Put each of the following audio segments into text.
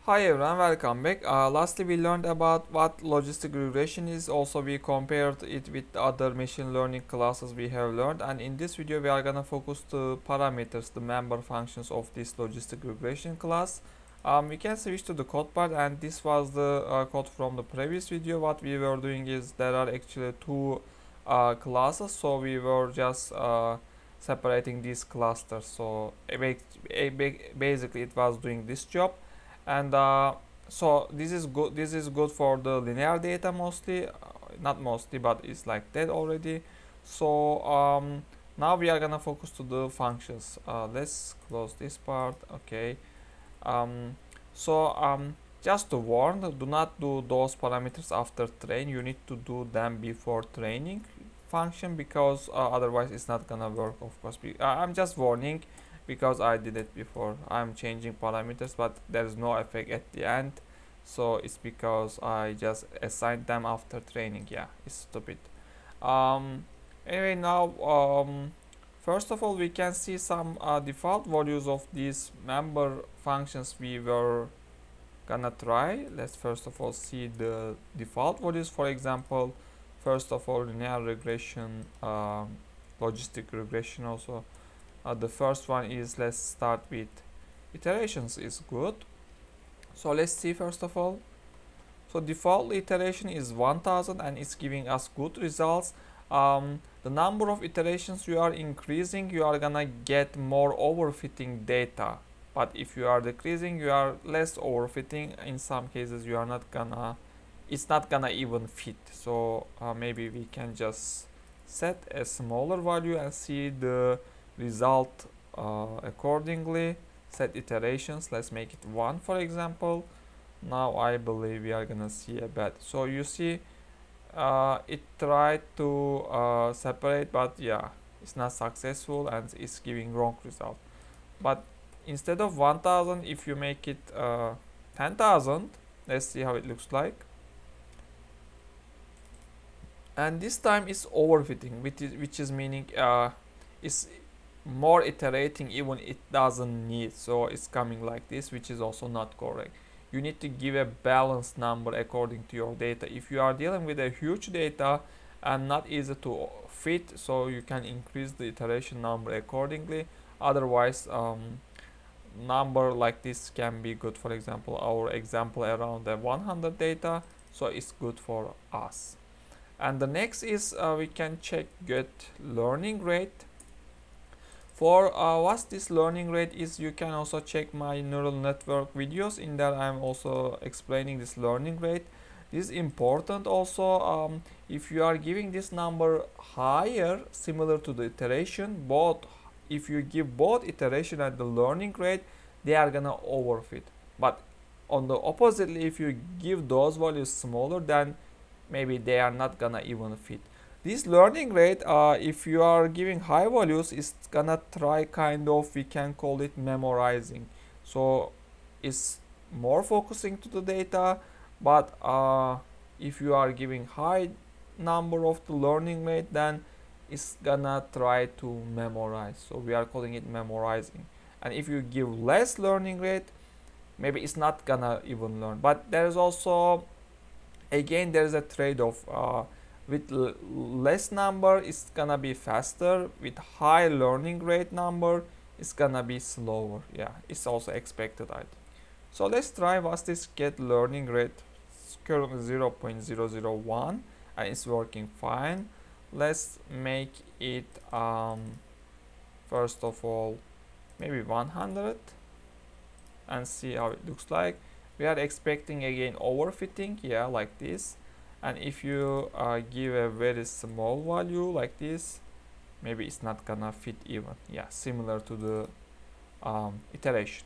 Hi everyone, welcome back. Lastly, we learned about what logistic regression is. Also, we compared it with other machine learning classes we have learned. And in this video, we are gonna focus the parameters, the member functions of this logistic regression class. We can switch to the code part, and this was the code from the previous video. What we were doing is there are actually two classes, so we were just separating these clusters. So basically, it was doing this job. And so this is good for the linear data mostly, not mostly, but it's like that already. So now we are gonna focus to the functions. Let's close this part. Okay. um, so just to warn, do not do those parameters after train. You need to do them before training function, because otherwise it's not gonna work, of course. I'm just warning because I did it before. I'm changing parameters, but there's no effect at the end, so it's because I just assigned them after training. Yeah, it's stupid. Anyway, now first of all, we can see some default values of these member functions we were gonna try. Let's first of all see the default values. For example, first of all, linear regression, logistic regression also. The first one is, let's start with iterations is good. So let's see first of all. So default iteration is 1000 and it's giving us good results. The number of iterations you are increasing, you are gonna get more overfitting data. But if you are decreasing, you are less overfitting. In some cases, you are not gonna, it's not gonna even fit. So maybe we can just set a smaller value and see the result accordingly. Set iterations, let's make it 1 for example. Now I believe we are gonna see a bad. So you see it tried to separate, but yeah, it's not successful and it's giving wrong result. But instead of 1000, if you make it 10,000, let's see how it looks like. And this time it's overfitting, which is meaning it's more iterating even it doesn't need. So it's coming like this, which is also not correct. You need to give a balanced number according to your data. If you are dealing with a huge data and not easy to fit, so you can increase the iteration number accordingly. Otherwise, number like this can be good. For example, our example around the 100 data, so it's good for us. And the next is we can check get learning rate. For what this learning rate is, you can also check my neural network videos. In there I'm also explaining this learning rate. This is important also. If you are giving this number higher, similar to the iteration, if you give both iteration and the learning rate, they are gonna overfit. But on the oppositely, if you give those values smaller, then maybe they are not gonna even fit. This learning rate, if you are giving high values, it's gonna try kind of, we can call it memorizing. So it's more focusing to the data, but if you are giving high number of the learning rate, then it's gonna try to memorize. So we are calling it memorizing. And if you give less learning rate, maybe it's not gonna even learn. But there is also, again, there is a trade-off. With less number, it's gonna be faster. With high learning rate number, it's gonna be slower. Yeah, it's also expected, I think. So let's try what's this get learning rate. It's currently 0.001 and it's working fine. Let's make it first of all maybe 100 and see how it looks like. We are expecting again overfitting, yeah, like this. And if you give a very small value like this, maybe it's not gonna fit even. Yeah, similar to the iteration.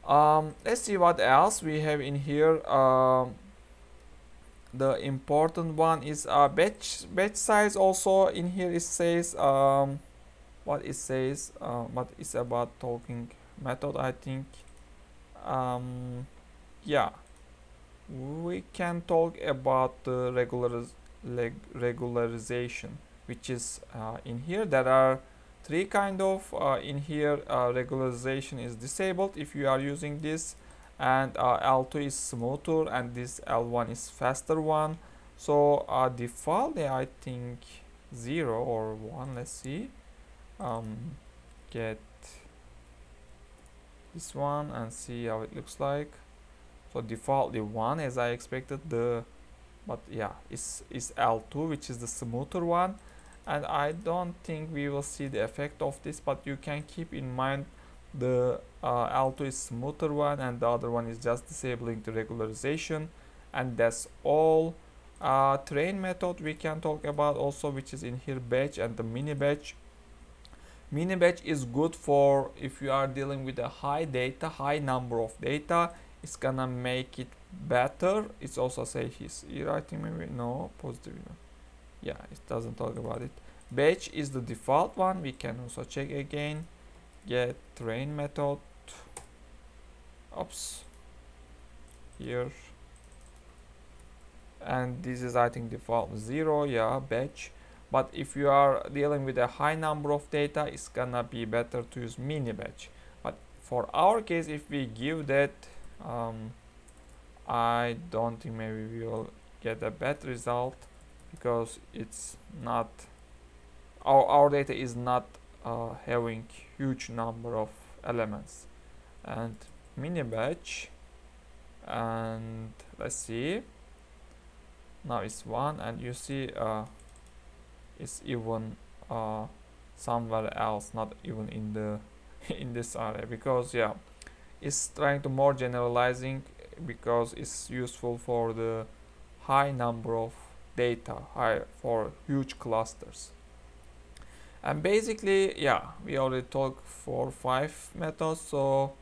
Let's see what else we have in here. The important one is batch size. Also in here it says what it says, but it's about talking method, I think. Yeah, we can talk about the regularization, which is in here. There are three kind of in here. Regularization is disabled if you are using this, and L2 is smoother and this L1 is faster one. So default I think 0 or 1. Let's see. Get this one and see how it looks like. So defaultly 1 as I expected, but yeah, is L2, which is the smoother one, and I don't think we will see the effect of this, but you can keep in mind the L2 is smoother one and the other one is just disabling the regularization, and that's all. Train method we can talk about also, which is in here, batch and the mini batch. Mini batch is good for if you are dealing with a high number of data. It's gonna make it better. It's also say his writing, maybe no positive. Yeah, it doesn't talk about it. Batch is the default one. We can also check again. Get train method. Oops. Here. And this is I think default 0. Yeah, batch. But if you are dealing with a high number of data, it's gonna be better to use mini batch. But for our case, if we give that, I don't think maybe we will get a bad result, because it's not, our data is not having huge number of elements. And mini batch, and let's see, now it's 1, and you see it's even somewhere else, not even in the in this area, because yeah, it's trying to more generalizing, because it's useful for the high number of data, for huge clusters. And basically, yeah, we already talked for 5 methods, so,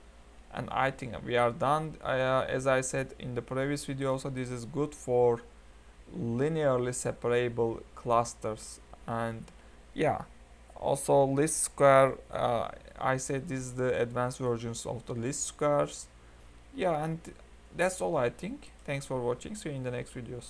and I think we are done. As I said in the previous video also, this is good for linearly separable clusters. And yeah, also least square, I said this is the advanced versions of the least squares. Yeah, and that's all I think. Thanks for watching. See you in the next videos.